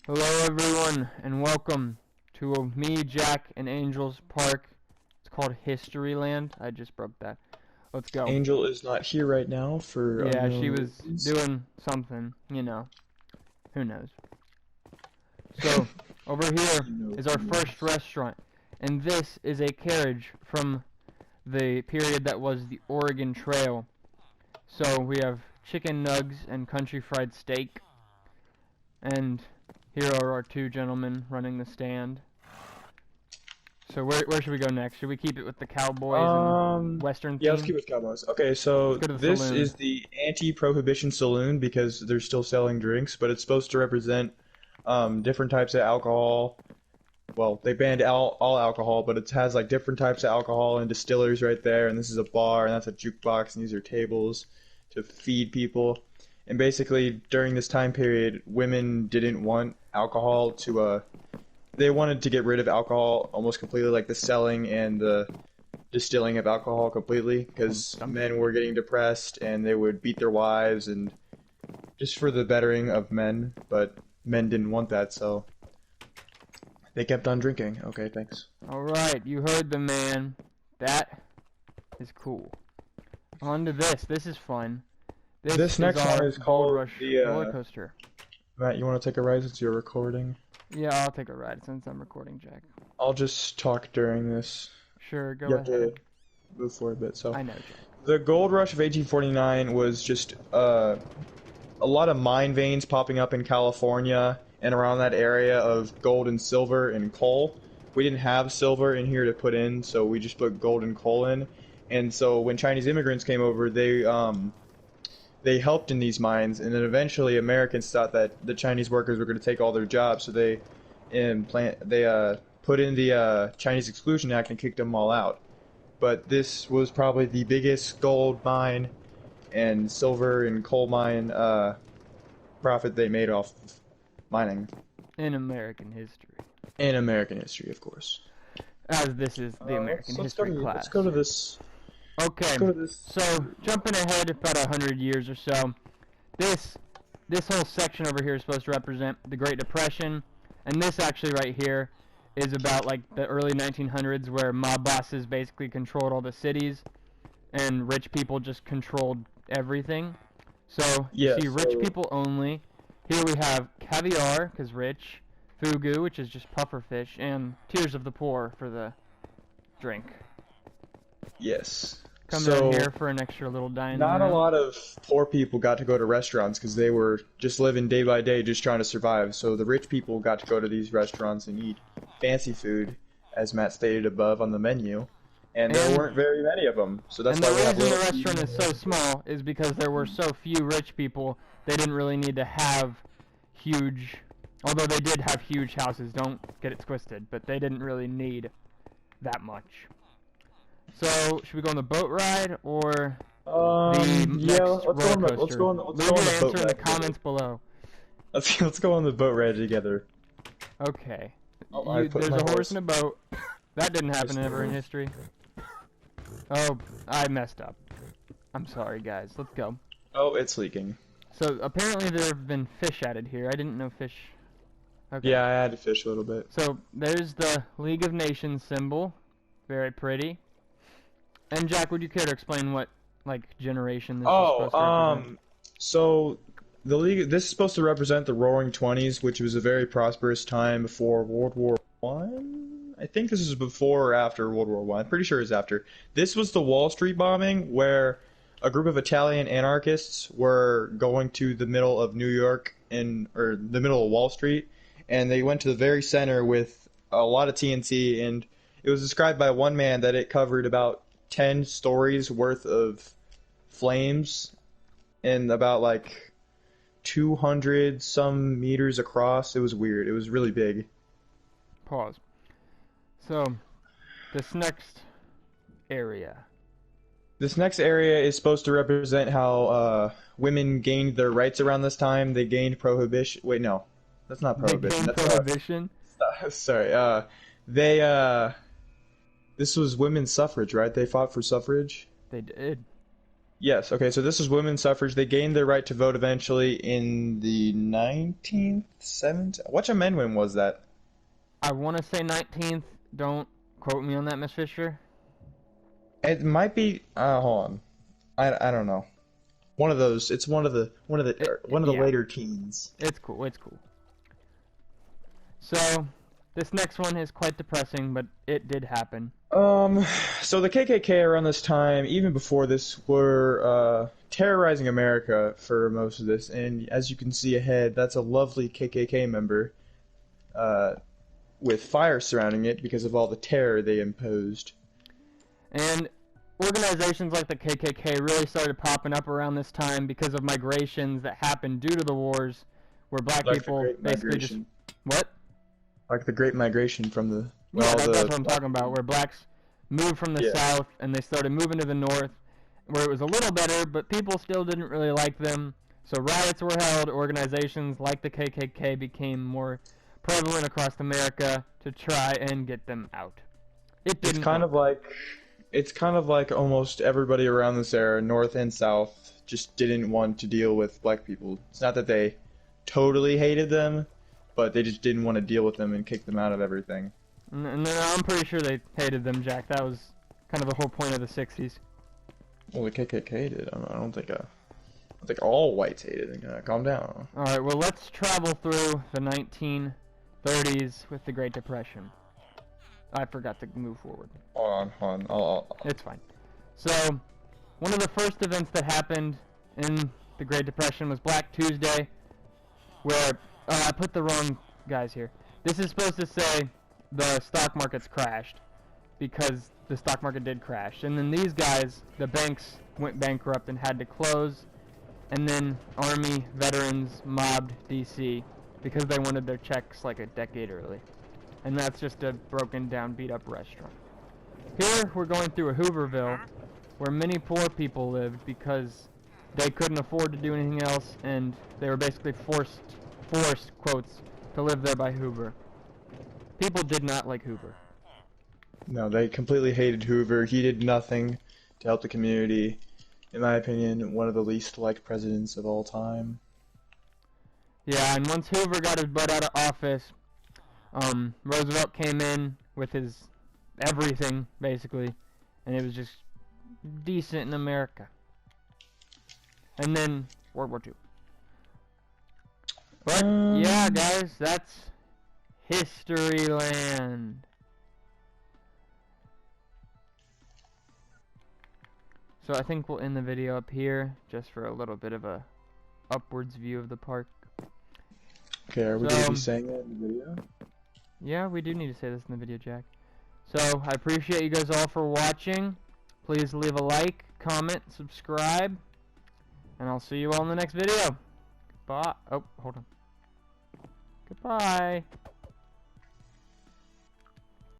Hello everyone, and welcome to me, Jack, and Angel's Park. It's called Historyland. I just broke that. Let's go. Angel is not here right now for Yeah, she unknown was reasons. doing something, who knows. So, over here is our Who first knows. restaurant, and this is a carriage from the period that was the Oregon Trail. So, we have chicken nugs and country fried steak, and here are our two gentlemen running the stand. So where should we go next? Should we keep it with the cowboys and western Yeah, let's theme? keep with Cowboys. Okay, so Let's go to the this saloon. is the anti-prohibition saloon because they're still selling drinks, but it's supposed to represent different types of alcohol. Well, they banned all alcohol, but it has like different types of alcohol and distillers right there, and this is a bar, and that's a jukebox, and these are tables to feed people. And basically, during this time period, women didn't want alcohol to they wanted to get rid of alcohol almost completely, like the selling and the distilling of alcohol completely, because Dum men were getting depressed and they would beat their wives and just for the bettering of men, but men didn't want that, so they kept on drinking. Okay, thanks. Alright, you heard the man. That is cool. On to this. This is fun. This This is next one our is Gold called Rush the roller coaster. Matt, you want to take a ride since you're recording? Yeah, I'll take a ride since I'm recording, Jack. I'll just talk during this. Sure, go You have ahead. to move for a bit. So, I know, Jack. the gold rush of 1849 was just a lot of mine veins popping up in California and around that area of gold and silver and coal. We didn't have silver in here to put in, so we just put gold and coal in. And so when Chinese immigrants came over, they helped in these mines, and then eventually Americans thought that the Chinese workers were going to take all their jobs, so they put in the Chinese Exclusion Act and kicked them all out. But this was probably the biggest gold mine and silver and coal mine profit they made off of mining In American history. in American history, of course. As this is the American Let's go history to class. this. Let's Okay, go to this. so jumping ahead about 100 years or so, this this whole section over here is supposed to represent the Great Depression, and this actually right here is about like the early 1900s where mob bosses basically controlled all the cities, and rich people just controlled everything. So you Yeah. see rich So people only. Here we have caviar, because rich, fugu, which is just puffer fish, and tears of the poor for the drink. yes. Come down So here for an extra little dining not a room. lot of poor people got to go to restaurants because they were just living day by day, just trying to survive. So the rich people got to go to these restaurants and eat fancy food, as Matt stated above on the menu. And there And weren't very many of them, so that's and the why we have reason the little. restaurant is so small is because there were so few rich people, they didn't really need to have huge, although they did have huge houses, don't get it twisted, but they didn't really need that much. So, should we go on the boat ride or the Yeah. next roller Let's coaster? go on the Leave your boat answer in the ride together. comments below. Let's go on the boat ride together. Okay. Oh, I put There's my a horse horse. in a boat. That didn't happen ever in history. Oh, I messed up. I'm sorry, guys. Let's go. Oh, it's leaking. So apparently there have been fish added here. I didn't know fish. Okay. Yeah, I had to fish a little bit. So there's the League of Nations symbol. Very pretty. And Jack, would you care to explain what like generation this is Oh, supposed to represent? so the league. This is supposed to represent the Roaring Twenties, which was a very prosperous time before World War One. I think this is before or after World War One. I'm pretty sure it's after. This was the Wall Street bombing, where a group of Italian anarchists were going to the middle of New York or the middle of Wall Street, and they went to the very center with a lot of TNT, and it was described by one man that it covered about 10 stories worth of flames and about like 200 some meters across. It was weird. It was really big. Pause. So this next area. This next area is supposed to represent how women gained their rights around this time. They gained prohibition. Wait, no, that's not They prohibition. gained That's prohibition. sorry. They this was women's suffrage, right? They fought for suffrage. They did. Yes, okay, so this is women's suffrage. They gained their right to vote eventually in the 19th, 17th. Which amendment was that? I want to say 19th. Don't quote me on that, Miss Fisher. It might be. Hold on. I don't know. One of those. It's one of the Yeah, later teens. it's cool. It's cool. So, this next one is quite depressing, but it did happen. So the KKK around this time, even before this, were terrorizing America for most of this. And as you can see ahead, that's a lovely KKK member, uh, with fire surrounding it because of all the terror they imposed. And organizations like the KKK really started popping up around this time because of migrations that happened due to the wars, where black Like the people Great basically Migration. what? Like the Great Migration from the Yeah, well, that's the what I'm talking about, where blacks moved from the yeah. south and they started moving to the north, where it was a little better, but people still didn't really like them. So riots were held, organizations like the KKK became more prevalent across America to try and get them out. It It's didn't kind work. of like it's kind of like almost everybody around this era, North and South, just didn't want to deal with black people. It's not that they totally hated them, but they just didn't want to deal with them and kick them out of everything. And I'm pretty sure they hated them, Jack. That was kind of the whole point of the 60s. Well, the KKK did. I don't think all whites hated it. Calm down. Alright, well, let's travel through the 1930s with the Great Depression. I forgot to move forward. Hold on. I'll It's fine. So, one of the first events that happened in the Great Depression was Black Tuesday, where I put the wrong guys here. This is supposed to say the stock market's crashed, because the stock market did crash. And then these guys, the banks went bankrupt and had to close, and then Army veterans mobbed DC because they wanted their checks like a decade early. And that's just a broken down, beat up restaurant. Here we're going through a Hooverville where many poor people lived because they couldn't afford to do anything else, and they were basically forced quotes, to live there by Hoover. People did not like Hoover. No, they completely hated Hoover. He did nothing to help the community. In my opinion, one of the least liked presidents of all time. Yeah, and once Hoover got his butt out of office, Roosevelt came in with his everything, basically, and it was just decent in America. And then World War II. But, yeah, guys, that's History Land. So I think we'll end the video up here, just for a little bit of a upwards view of the park. Okay, are we going to be saying that in the video? Yeah, we do need to say this in the video, Jack. So, I appreciate you guys all for watching. Please leave a like, comment, subscribe, and I'll see you all in the next video. Bye. Oh, hold on. Goodbye.